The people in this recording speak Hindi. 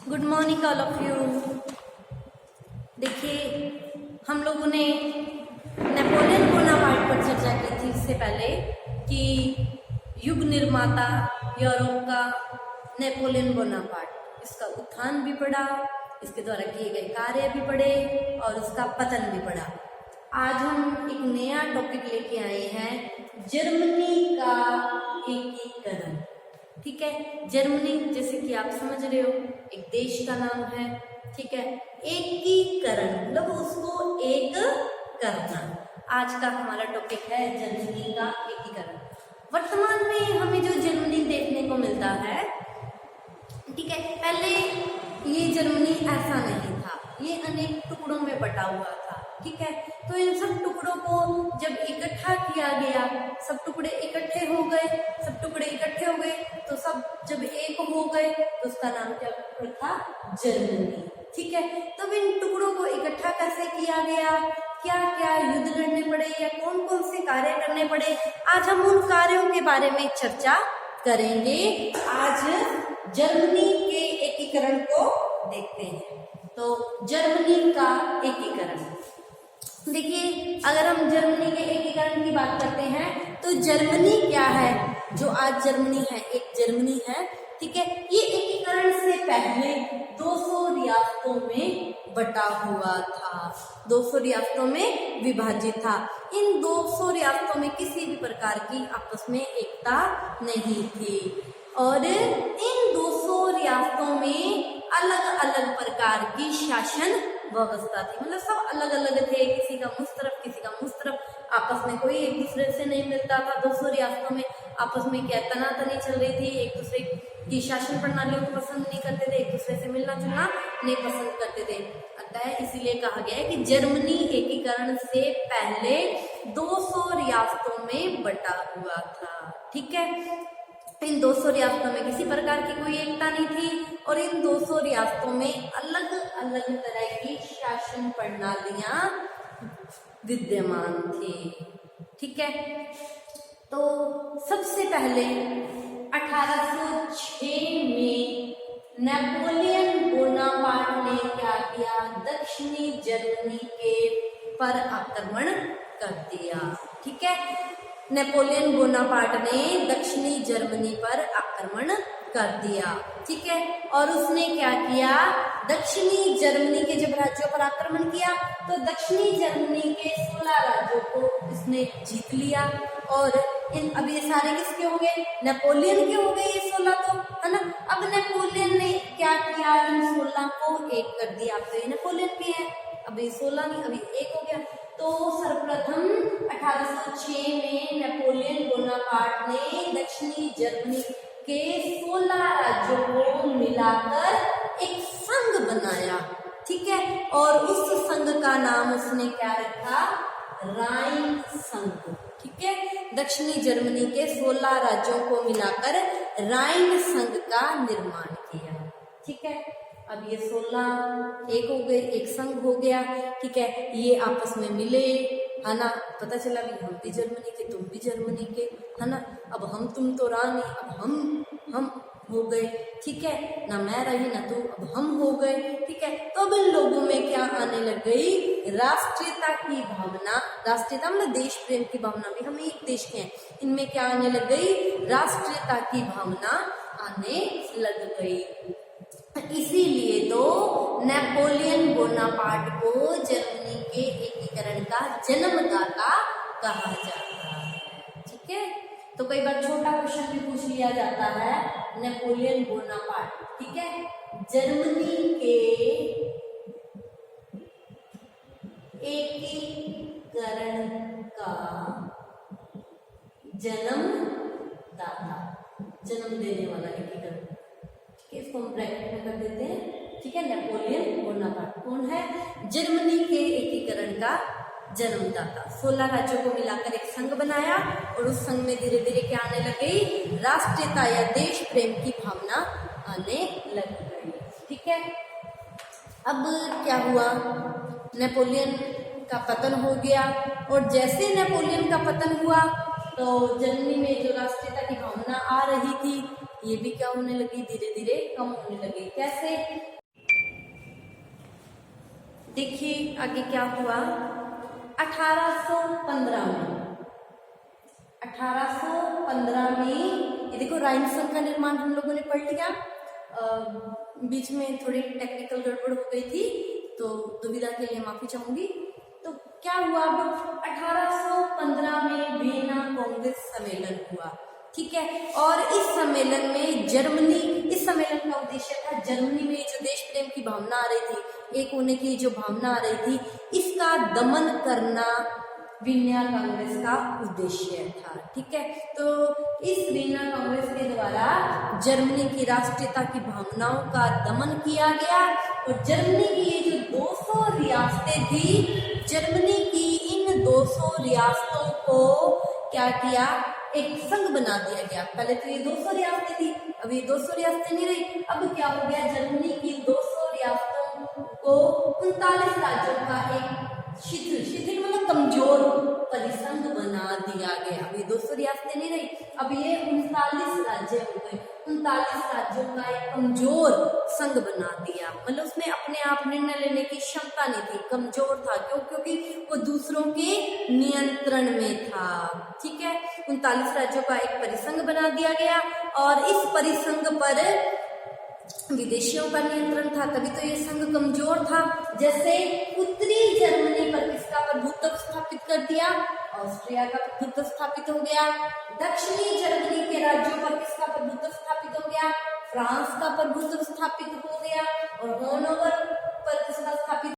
Good morning all of you. देखिए, हम लोगों ने नेपोलियन बोनापार्ट पर चर्चा की थी इससे पहले कि युग निर्माता यूरोप का नेपोलियन बोनापार्ट, इसका उत्थान भी पढ़ा, इसके द्वारा किए गए कार्य भी पढ़े और उसका पतन भी पढ़ा। आज हम एक नया टॉपिक लेके आए हैं, जर्मनी का एकीकरण। ठीक है, जर्मनी जैसे कि आप समझ रहे हो एक देश का नाम है। ठीक है, एकीकरण मतलब उसको एक करना। आज का हमारा टॉपिक है जर्मनी का एकीकरण। वर्तमान में हमें जो जर्मनी देखने को मिलता है, ठीक है, पहले ये जर्मनी ऐसा नहीं था, ये अनेक टुकड़ों में बटा हुआ था। ठीक है, तो इन सब टुकड़ों को जब इकट्ठा किया गया, सब टुकड़े इकट्ठे हो गए, तो सब जब एक हो गए तो उसका नाम क्या था? जर्मनी। ठीक है, तब इन टुकड़ों को इकट्ठा कैसे किया गया, क्या क्या युद्ध लड़ने पड़े या कौन कौन से कार्य करने पड़े, आज हम उन कार्यों के बारे में चर्चा करेंगे। आज जर्मनी के एकीकरण को देखते हैं। तो जर्मनी का एकीकरण, देखिए, अगर हम जर्मनी के एकीकरण की बात करते हैं तो जर्मनी क्या है, जो आज जर्मनी है, एक जर्मनी है। ठीक है, ये एकीकरण से पहले 200 रियासतों में बटा हुआ था, 200 रियासतों में विभाजित था। इन 200 रियासतों में किसी भी प्रकार की आपस में एकता नहीं थी और इन 200 रियासतों में अलग अलग प्रकार की शासन व्यवस्था थी, मतलब सब अलग अलग थे, किसी का मुझ तरफ किसी का मुझ तरफ, आपस में कोई एक दूसरे से नहीं मिलता था। 200 रियासतों में आपस में क्या तनातनी चल रही थी, एक दूसरे की शासन प्रणालियों को पसंद नहीं करते थे, एक दूसरे से मिलना जुलना नहीं पसंद करते थे। अतः इसलिए कहा गया है कि जर्मनी एकीकरण से पहले 200 रियासतों में बटा हुआ था। ठीक है, इन 200 रियासतों में किसी प्रकार की कोई एकता नहीं थी और इन 200 रियासतों में अलग अलग तरह की शासन प्रणालियां विद्यमान थी। ठीक है, तो सबसे पहले 1806 में नेपोलियन बोनापार्ट ने क्या किया? दक्षिणी जर्मनी के पर आक्रमण कर दिया। ठीक है, नेपोलियन बोनापार्ट ने दक्षिणी जर्मनी पर आक्रमण कर दिया। ठीक है, और उसने क्या किया? दक्षिणी जर्मनी के जब राज्यों पर आक्रमण किया तो दक्षिणी जर्मनी के 16 राज्यों को इसने जीत लिया और अब ये सारे किसके हो गए? नेपोलियन के हो गए ये 16, तो है ना। अब नेपोलियन ने क्या किया? इन 16 को एक कर दिया। अब तो ये नेपोलियन भी है, अब ये 16 नहीं, अभी एक हो गया। तो सर्वप्रथम 1806 में नेपोलियन बोनापार्ट ने दक्षिणी जर्मनी के 16 राज्यों को मिलाकर एक संघ बनाया। ठीक है, और उस संघ का नाम उसने क्या रखा? राइन संघ। ठीक है, दक्षिणी जर्मनी के 16 राज्यों को मिलाकर राइन संघ का निर्माण किया। ठीक है, अब ये 16 एक हो गए, एक संघ हो गया। ठीक है, ये आपस में मिले, है ना, पता चला भी हम भी जर्मनी के, तुम भी जर्मनी के, है ना। अब हम तुम तो रानी, अब हम हो गए। ठीक है, ना मैं रही ना तू, अब हम हो गए। ठीक है, तो अब इन लोगों में क्या आने लग गई? राष्ट्रीयता की भावना, राष्ट्रीयता मतलब देश प्रेम की भावना, भी हम एक देश के हैं, इनमें क्या आने लग गई? राष्ट्रीयता की भावना आने लग गई। इसीलिए तो नेपोलियन बोनापार्ट को जर्मनी के एकीकरण का जन्मदाता कहा जाता है। ठीक है, तो कई बार छोटा क्वेश्चन भी पूछ लिया जाता है, नेपोलियन बोनापार्ट, ठीक है, जर्मनी के एकीकरण का जन्मदाता, जन्म देने वाला एकीकरण, इसको हम ब्रैकेट में कर देते हैं। ठीक है, नेपोलियन बोनापार्ट कौन है? जर्मनी के एकीकरण का जन्मदाता। 16 राज्यों को मिलाकर एक संघ बनाया और उस संघ में धीरे धीरे क्या आने लग गई? राष्ट्रीयता या देश प्रेम की भावना आने लग गई। ठीक है, अब क्या हुआ? नेपोलियन का पतन हो गया और जैसे नेपोलियन का पतन हुआ तो जर्मनी में जो राष्ट्रीयता की भावना आ रही थी, ये भी क्या होने लगी? धीरे धीरे कम होने लगी। कैसे? देखिए आगे क्या हुआ। 1815 में 1815 में ये देखो राइन संघ का निर्माण हम लोगों ने पढ़ लिया। बीच में थोड़ी टेक्निकल गड़बड़ हो गई थी तो दुविधा के लिए माफी चाहूंगी। तो क्या हुआ, अब 1815 में वियना कांग्रेस सम्मेलन हुआ, ठीक है। और इस सम्मेलन में इस सम्मेलन का उद्देश्य था जर्मनी में जो देश प्रेम की भावना आ रही थी, एक होने की जो भावना आ रही थी, इसका दमन करना वियना कांग्रेस का उद्देश्य था, ठीक है। तो इस वियना कांग्रेस के द्वारा जर्मनी की राष्ट्रीयता की भावनाओं का दमन किया गया और जर्मनी की ये जो 200 रियासतें थी, जर्मनी की इन 200 रियासतों को क्या किया, एक संघ बना दिया गया। पहले तो ये 200 रियासतें थी, अब ये 200 रियासतें नहीं रही। अब क्या हो गया, जर्मनी की 200 रियासतों को 39 राज्यों का एक शिथिल मतलब कमजोर परिसंघ बना दिया गया। अब ये 200 रियासतें नहीं रही, अब ये 39 राज्य हो गए। 39 राज्यों का एक कमजोर संघ बना दिया, मतलब उसमें अपने आप निर्णय लेने की क्षमता नहीं थी, कमजोर था। क्यों? क्योंकि वो दूसरों के नियंत्रण में था, ठीक है। 39 राज्यों का एक परिसंघ बना दिया गया और इस परिसंघ पर विदेशियों का नियंत्रण था, तभी तो ये संघ कमजोर था। जैसे उत्तरी जर्मनी पर किसका प्रभुत्व स्थापित कर दिया, ऑस्ट्रिया का प्रभुत्व स्थापित हो गया। दक्षिणी जर्मनी के राज्यों पर किसका प्रभुत्व स्थापित हो गया, फ्रांस का प्रभुत्व स्थापित हो गया। और होनोवर पर किसका स्थापित